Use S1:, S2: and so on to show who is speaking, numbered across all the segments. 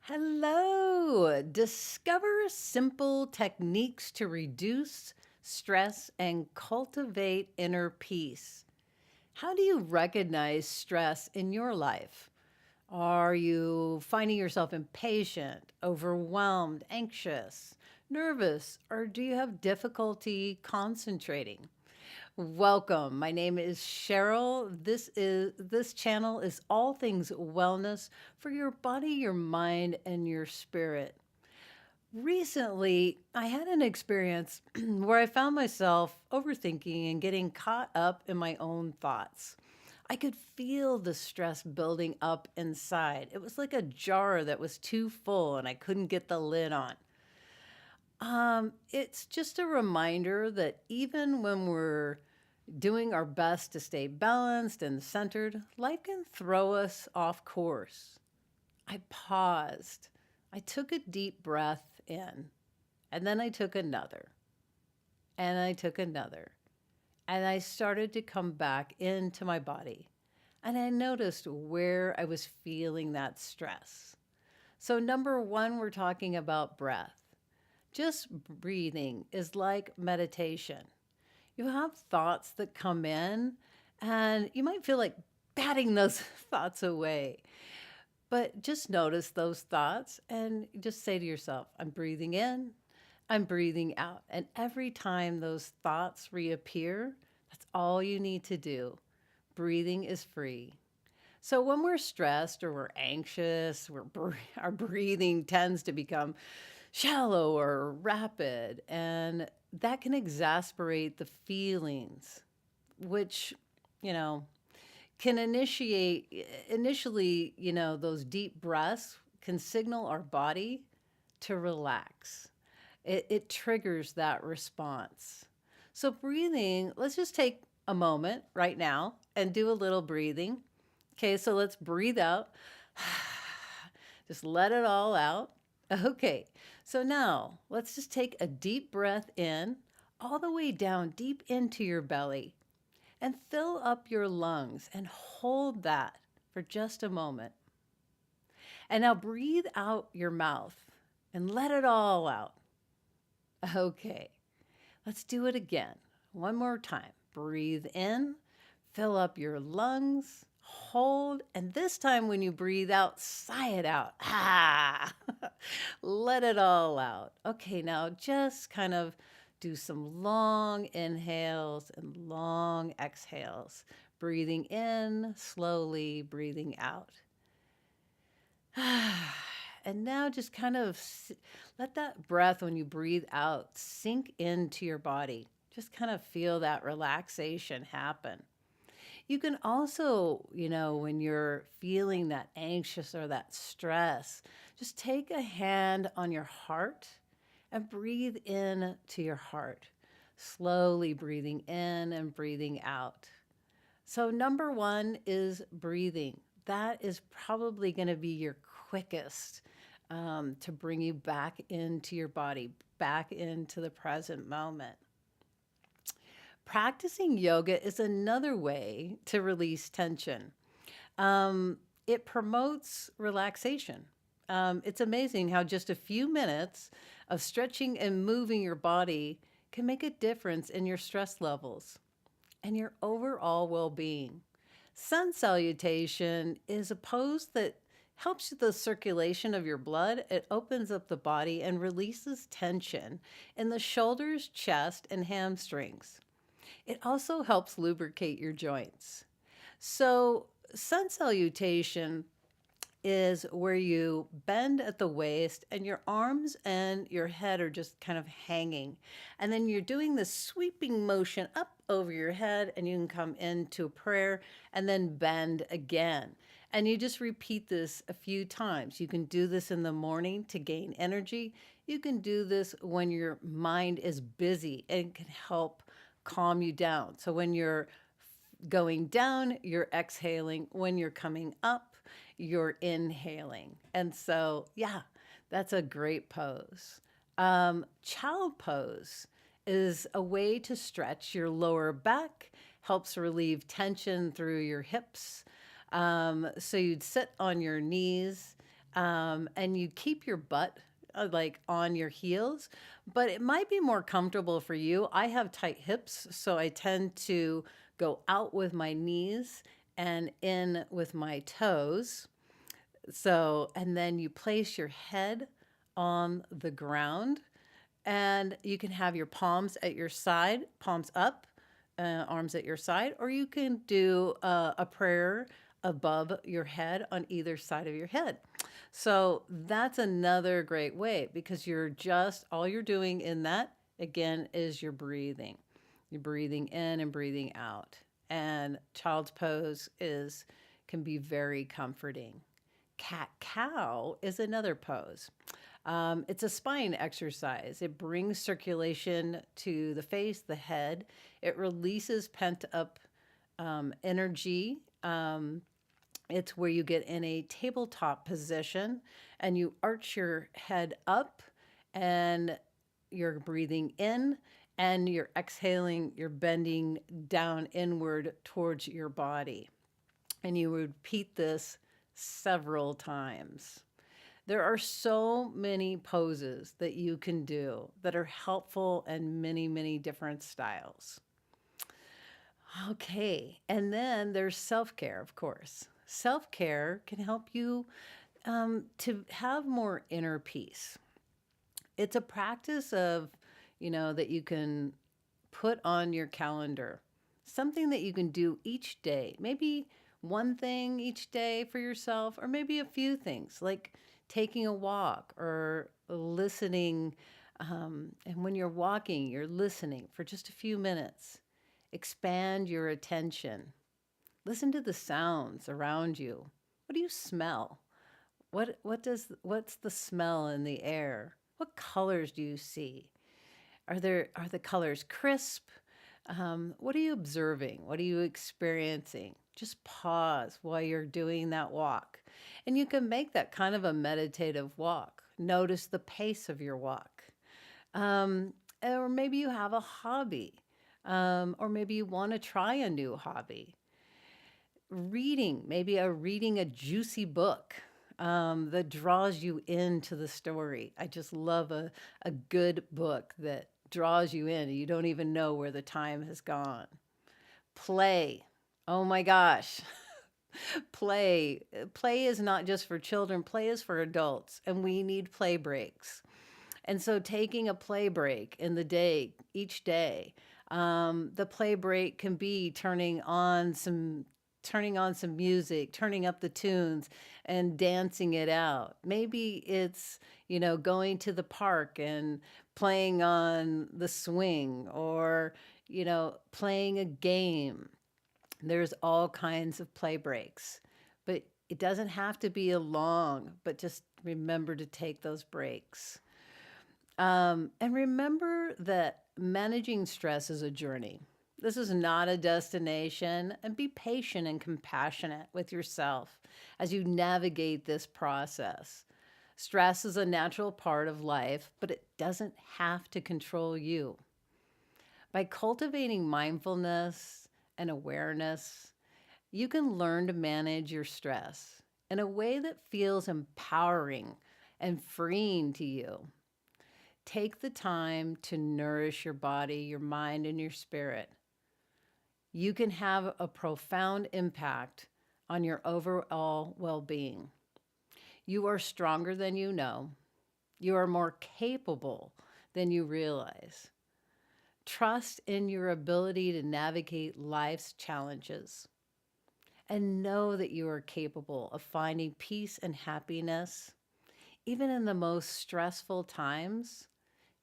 S1: Hello. Discover simple techniques to reduce stress and cultivate inner peace. How do you recognize stress in your life? Are you finding yourself impatient, overwhelmed, anxious, nervous, or do you have difficulty concentrating? Welcome. My name is Cheryl. This channel is all things wellness for your body, your mind, and your spirit. Recently, I had an experience where I found myself overthinking and getting caught up in my own thoughts. I could feel the stress building up inside. It was like a jar that was too full and I couldn't get the lid on. It's just a reminder that even when we're doing our best to stay balanced and centered, life can throw us off course. I paused. I took a deep breath in, and then I took another, and I took another, and I started to come back into my body. And I noticed where I was feeling that stress. So, number one, we're talking about breath. Just breathing is like meditation. You have thoughts that come in, and you might feel like batting those thoughts away. But just notice those thoughts and just say to yourself, I'm breathing in, I'm breathing out. And every time those thoughts reappear, that's all you need to do. Breathing is free. So when we're stressed or we're anxious, our breathing tends to become shallow or rapid, and that can exasperate the feelings, which, you know, can initially, those deep breaths can signal our body to relax. It triggers that response. So, breathing, let's just take a moment right now and do a little breathing. Okay, so let's breathe out. Just let it all out. Okay, so now let's just take a deep breath in, all the way down deep into your belly, and fill up your lungs and hold that for just a moment. And now breathe out your mouth and let it all out. Okay, let's do it again. One more time. Breathe in, fill up your lungs, hold, and this time when you breathe out, sigh it out. Ah, let it all out. Okay, now just kind of do some long inhales and long exhales. Breathing in, slowly breathing out. And now just kind of let that breath when you breathe out sink into your body. Just kind of feel that relaxation happen. You can also, when you're feeling that anxious or that stress, just take a hand on your heart and breathe in to your heart, slowly breathing in and breathing out. So, number one is breathing. That is probably going to be your quickest to bring you back into your body, back into the present moment. Practicing yoga is another way to release tension. It promotes relaxation. It's amazing how just a few minutes of stretching and moving your body can make a difference in your stress levels and your overall well being. Sun salutation is a pose that helps the circulation of your blood. It opens up the body and releases tension in the shoulders, chest, and hamstrings. It also helps lubricate your joints. So, sun salutation is where you bend at the waist and your arms and your head are just kind of hanging. And then you're doing this sweeping motion up over your head, and you can come into prayer and then bend again. And you just repeat this a few times. You can do this in the morning to gain energy. You can do this when your mind is busy, and it can help calm you down. So when you're going down, you're exhaling. When you're coming up, you're inhaling. And so, yeah, that's a great pose. Child pose is a way to stretch your lower back, helps relieve tension through your hips. So you'd sit on your knees and you keep your butt like on your heels, but it might be more comfortable for you. I have tight hips, so I tend to go out with my knees and in with my toes. So, and then you place your head on the ground, and you can have your palms at your side, palms up, arms at your side, or you can do a prayer above your head on either side of your head. So that's another great way because you're just, all you're doing in that, again, is you're breathing. You're breathing in and breathing out. And child's pose can be very comforting. Cat cow is another pose. It's a spine exercise. It brings circulation to the face, the head. It releases pent up energy. It's where you get in a tabletop position and you arch your head up and you're breathing in and you're exhaling, you're bending down inward towards your body. And you repeat this several times. There are so many poses that you can do that are helpful in many, many different styles. Okay, and then there's self care, of course. Self care can help you to have more inner peace. It's a practice of, that you can put on your calendar, something that you can do each day. Maybe one thing each day for yourself, or maybe a few things like taking a walk or listening. And when you're walking, you're listening for just a few minutes. Expand your attention. Listen to the sounds around you. What do you smell? What's the smell in the air? What colors do you see? Are the colors crisp? What are you observing? What are you experiencing? Just pause while you're doing that walk. And you can make that kind of a meditative walk. Notice the pace of your walk. Or maybe you have a hobby, or maybe you want to try a new hobby. Reading, maybe reading a juicy book that draws you into the story. I just love a good book that draws you in and you don't even know where the time has gone. Play. Oh my gosh. Play. Play is not just for children, play is for adults, and we need play breaks. And so taking a play break in the day, each day, the play break can be turning on some music, turning up the tunes and dancing it out. Maybe it's, going to the park and playing on the swing or, playing a game. There's all kinds of play breaks, but it doesn't have to be a long, but just remember to take those breaks. And remember that managing stress is a journey. This is not a destination, and be patient and compassionate with yourself as you navigate this process. Stress is a natural part of life, but it doesn't have to control you. By cultivating mindfulness and awareness, you can learn to manage your stress in a way that feels empowering and freeing to you. Take the time to nourish your body, your mind, and your spirit. You can have a profound impact on your overall well being. You are stronger than you know. You are more capable than you realize. Trust in your ability to navigate life's challenges and know that you are capable of finding peace and happiness even in the most stressful times.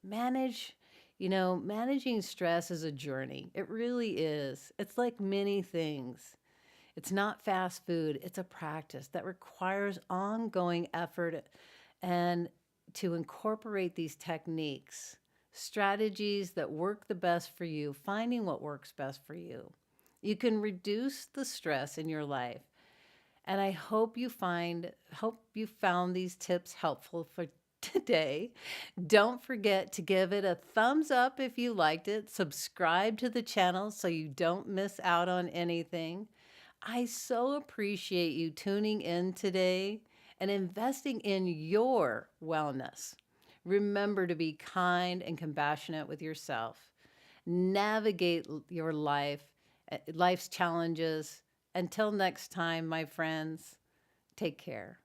S1: Manage, managing stress is a journey. It really is. It's like many things. It's not fast food, it's a practice that requires ongoing effort and to incorporate these techniques, strategies that work the best for you, finding what works best for you. You can reduce the stress in your life. And I hope you found these tips helpful for today. Don't forget to give it a thumbs up if you liked it. Subscribe to the channel so you don't miss out on anything. I so appreciate you tuning in today and investing in your wellness. Remember to be kind and compassionate with yourself. Navigate your life's challenges. Until next time, my friends, take care.